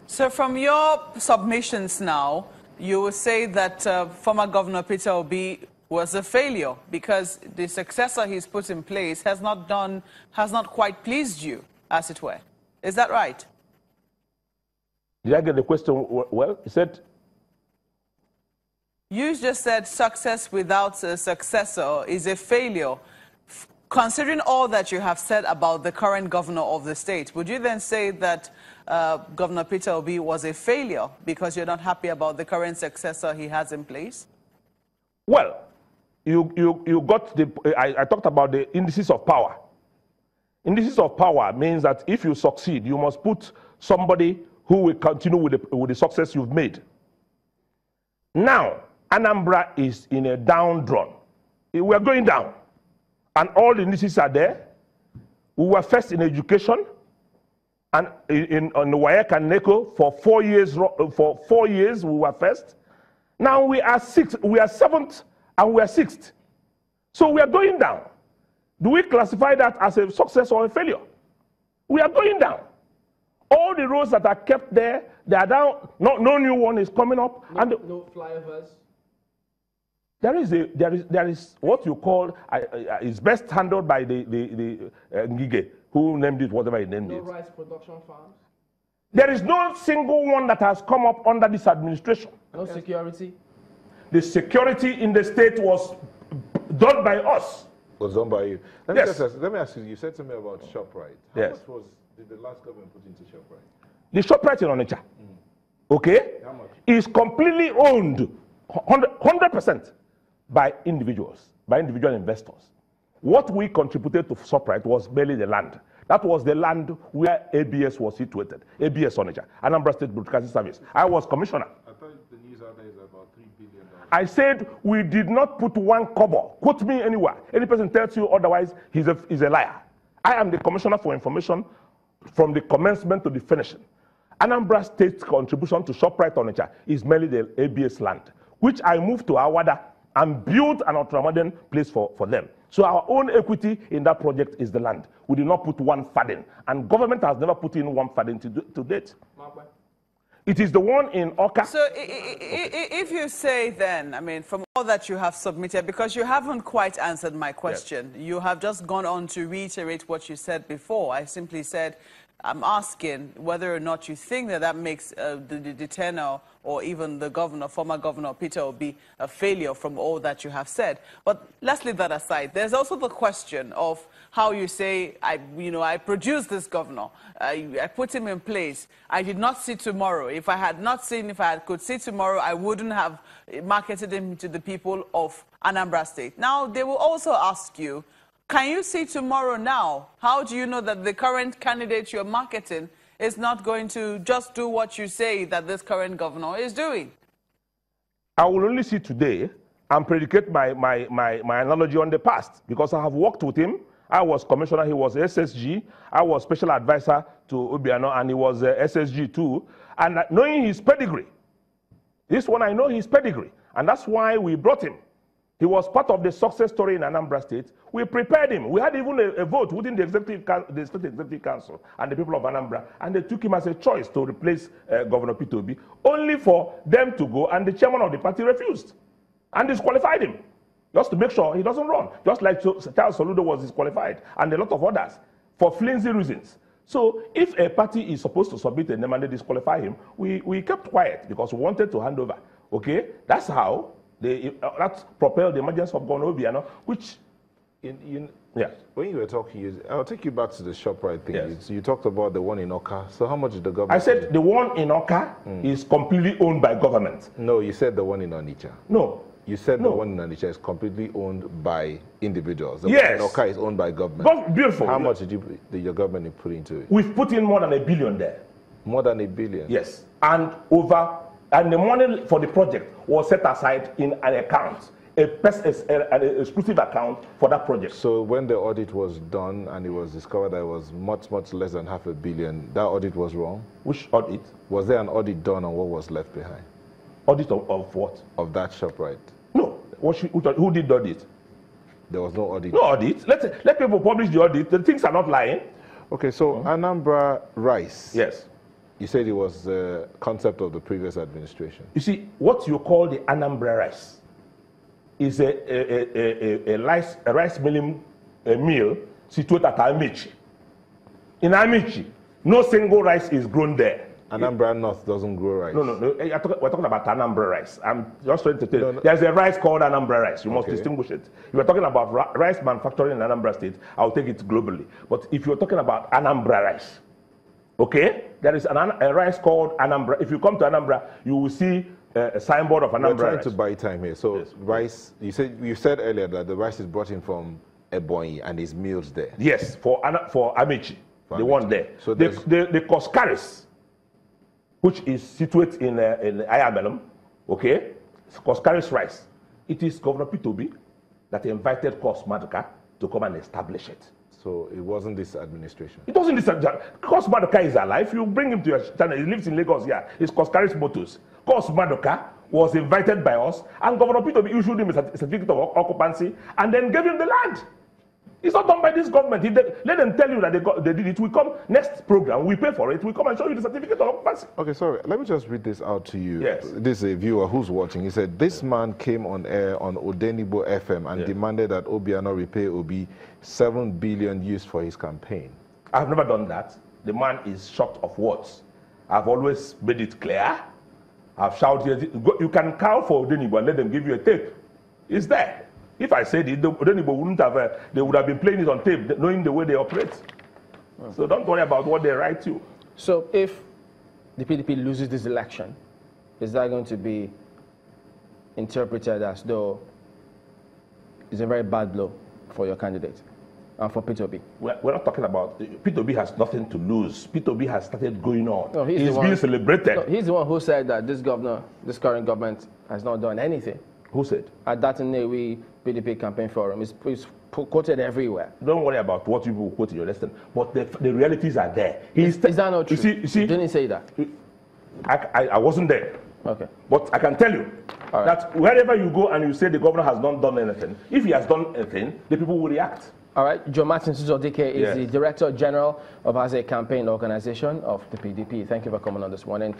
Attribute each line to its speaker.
Speaker 1: So from your submissions now, you will say that former Governor Peter Obi was a failure because the successor he's put in place has not quite pleased you, as it were. Is that right?
Speaker 2: Did I get the question well? You said?
Speaker 1: You just said success without a successor is a failure. Considering all that you have said about the current governor of the state, would you then say that Governor Peter Obi was a failure because you're not happy about the current successor he has in place?
Speaker 2: Well, you got the, I talked about the indices of power. Indices of power means that if you succeed, you must put somebody who will continue with the success you've made. Now, Anambra is in a downdrawn. We are going down. And all the indices are there. We were first in education and on the WAEC and NECO for 4 years. For 4 years, we were first. Now we are seventh and we are sixth. So we are going down. Do we classify that as a success or a failure? We are going down. All the roads that are kept there, they are down. No new one is coming up.
Speaker 3: No flyovers.
Speaker 2: There is what you call is best handled by the Ngige, who named it whatever he named it.
Speaker 3: No rice production farms.
Speaker 2: There is no single one that has come up under this administration.
Speaker 3: No security.
Speaker 2: The security in the state was done by us.
Speaker 4: Was done by you. Let me ask you. You said to me about ShopRite. How much did the last government put into ShopRite?
Speaker 2: The ShopRite in Onitsha, okay,
Speaker 4: how much?
Speaker 2: Is completely owned 100% by individual investors. What we contributed to ShopRite was merely the land. That was the land where ABS was situated. ABS Onitsha, Anambra State Broadcasting Service. I was commissioner.
Speaker 4: I thought the news out there is about $3 billion.
Speaker 2: I said we did not put one kobo. Quote me anywhere. Any person tells you otherwise, he's a liar. I am the commissioner for information from the commencement to the finishing. Anambra State's contribution to ShopRite Onitsha is merely the ABS land, which I moved to Awada and built an ultramodern place for them. So our own equity in that project is the land. We did not put one faden, and government has never put in one faden to date. It is the one in Oka.
Speaker 1: So if you say then, I mean, from all that you have submitted, because you haven't quite answered my question, yes. You have just gone on to reiterate what you said before. I simply said, I'm asking whether or not you think that makes the tenor or even the former governor Peter Obi a failure from all that you have said. But let's leave that aside. There's also the question of how you say, I produced this governor. I put him in place. I did not see tomorrow. If I could see tomorrow, I wouldn't have marketed him to the people of Anambra State. Now, they will also ask you, can you see tomorrow now? How do you know that the current candidate you're marketing is not going to just do what you say that this current governor is doing?
Speaker 2: I will only see today and predicate my analogy on the past, because I have worked with him. I was commissioner, he was SSG. I was special advisor to Obiano, and he was SSG too. And knowing his pedigree, this one I know his pedigree, and that's why we brought him. He was part of the success story in Anambra State. We prepared him. We had even a vote within the State Executive Council and the people of Anambra, and they took him as a choice to replace Governor Peter Obi, only for them to go, and the chairman of the party refused and disqualified him, just to make sure he doesn't run, just like Charles Soludo was disqualified, and a lot of others, for flimsy reasons. So if a party is supposed to submit a name and they disqualify him, we kept quiet because we wanted to hand over. Okay? That's how that propelled the emergence of Governor Obiano, which,
Speaker 4: when you were talking, I'll take you back to the ShopRite thing.
Speaker 2: Yes.
Speaker 4: You talked about the one in Oka. So how much did the government?
Speaker 2: I said the one in Oka is completely owned by government.
Speaker 4: No, you said the one in Onitsha.
Speaker 2: No.
Speaker 4: You said the one in Onitsha is completely owned by individuals. The
Speaker 2: yes.
Speaker 4: one in Oka is owned by government.
Speaker 2: But beautiful.
Speaker 4: How much did your government put into it?
Speaker 2: We've put in more than $1 billion there.
Speaker 4: More than $1 billion?
Speaker 2: Yes. And the money for the project was set aside in an account, an exclusive account for that project.
Speaker 4: So when the audit was done and it was discovered that it was much, much less than $500 million, that audit was wrong?
Speaker 2: Which audit?
Speaker 4: Was there an audit done on what was left behind?
Speaker 2: Audit of what?
Speaker 4: Of that ShopRite?
Speaker 2: No. Who did the audit?
Speaker 4: There was no audit.
Speaker 2: No audit. Let people publish the audit. The things are not lying.
Speaker 4: Okay, so Anambra Rice.
Speaker 2: Yes.
Speaker 4: You said it was the concept of the previous administration.
Speaker 2: You see, what you call the Anambra rice is a rice milling mill situated at Amici. In Amici, no single rice is grown there.
Speaker 4: Anambra North doesn't grow rice.
Speaker 2: No. We're talking about Anambra rice. I'm just trying to tell you. There's a rice called Anambra rice. You must distinguish it. If you're talking about rice manufacturing in Anambra State, I'll take it globally. But if you're talking about Anambra rice, okay, there is a rice called Anambra. If you come to Anambra, you will see a signboard of Anambra rice.
Speaker 4: We're trying to buy time here. So rice, you said earlier that the rice is brought in from Ebonyi and is milled there.
Speaker 2: Yes, for Amici, the one there. So the Coscaris, which is situated in Ayamelum, okay, Coscaris rice. It is Governor Pt.3 that invited Cos Maduka to come and establish it.
Speaker 4: So it wasn't this administration?
Speaker 2: It wasn't this administration. Cos Maduka is alive. You bring him to your channel. He lives in Lagos here. It's Coscaris Motors. Cos Maduka was invited by us, and Governor Pt.3 issued him a certificate of occupancy and then gave him the land. It's not done by this government. Let them tell you that they did it. We come next program, we pay for it, we come and show you the certificate of occupancy.
Speaker 4: Okay, sorry. Let me just read this out to you.
Speaker 2: Yes.
Speaker 4: This is a viewer who's watching. He said, this man came on air on Odenibo FM and demanded that Obiano repay Obi 7 billion used for his campaign.
Speaker 2: I've never done that. The man is short of words. I've always made it clear. I've shouted, you can call for Odenibo and let them give you a tape. It's there. If I said it, Odenibo wouldn't have, they would have been playing it on tape, knowing the way they operate. So don't worry about what they write you.
Speaker 3: So if the PDP loses this election, is that going to be interpreted as though it's a very bad blow for your candidate and for Pt.3?
Speaker 2: We're not talking about, Pt.3 has nothing to lose. Pt.3 has started going on.
Speaker 3: No,
Speaker 2: he's being celebrated.
Speaker 3: No, he's the one who said that this current government has not done anything.
Speaker 2: Who said?
Speaker 3: At that Nnewi PDP campaign forum. It's quoted everywhere.
Speaker 2: Don't worry about what people quote in your lesson, but the realities are there.
Speaker 3: Is that not true?
Speaker 2: You see,
Speaker 3: didn't say that.
Speaker 2: I wasn't there.
Speaker 3: Okay.
Speaker 2: But I can tell you that wherever you go and you say the governor has not done anything, if he has done anything, the people will react.
Speaker 3: All right. Joe Martin Uzodike is the Director General of Azay Campaign Organization of the PDP. Thank you for coming on this morning.